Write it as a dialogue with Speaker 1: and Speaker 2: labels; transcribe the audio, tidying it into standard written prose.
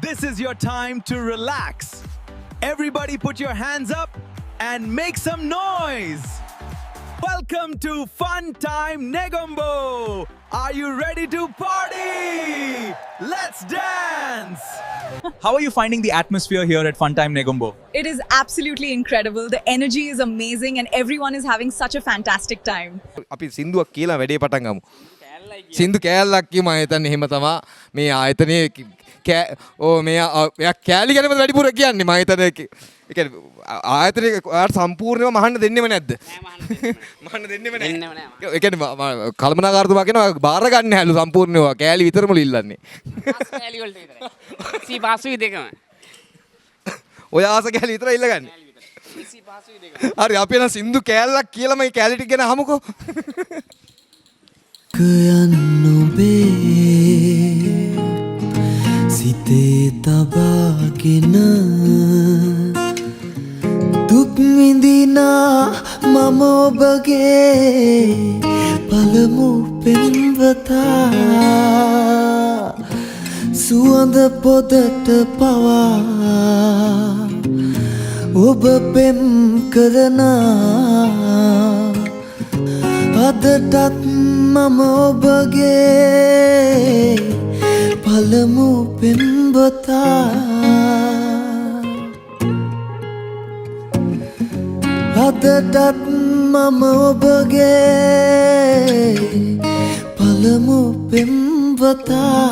Speaker 1: This is your time to relax. Everybody put your hands up and make some noise. Welcome to Fun Time Negombo. Are you ready to party? Let's dance.
Speaker 2: How are you finding the atmosphere here at Fun Time Negombo?
Speaker 3: It is absolutely incredible. The energy is amazing and everyone is having such a fantastic time.
Speaker 4: අපි සින්දුවක් කියලා වැඩේ පටන් ගමු. සින්දු කෑල්ලක් කියමු මම හිතන්නේ එහෙම තමයි මේ ආයතනයේ මේ එයා කෑලි ගැනම වැඩිපුර කියන්නේ මම හිතන්නේ ඒ කියන්නේ ආයතනයේ ඔයාලට සම්පූර්ණයෙන්ම මහන්න දෙන්නෙම නැද්ද? මහන්න දෙන්නෙම නැහැ. ඒ කියන්නේ කල්පනාකාරතුමා කියනවා බාර ගන්න හැලු සම්පූර්ණව කෑලි විතරමලු ඉල්ලන්නේ.
Speaker 5: කෑලි වලට විතරයි. සී පාසුයි දෙකම.
Speaker 4: ඔය ආස කෑලි විතරයි ඉල්ලගන්නේ.
Speaker 5: සී පාසුයි දෙකම.
Speaker 4: හරි අපි එන සින්දු කෑල්ලක් කියලා මේ කෑලි ටික ගැන අහමුකෝ.
Speaker 6: කයන්නොබේ සිතේ තබාගෙන දුක් විඳිනා මම ඔබගේ පළමු පෙම්වතා සුවඳ පොදට පවා ඔබ පෙම් කරනා අදටත් මම ඔබගේ පළමු පෙම්වතා අදටත් මම ඔබගේ පළමු පෙම්වතා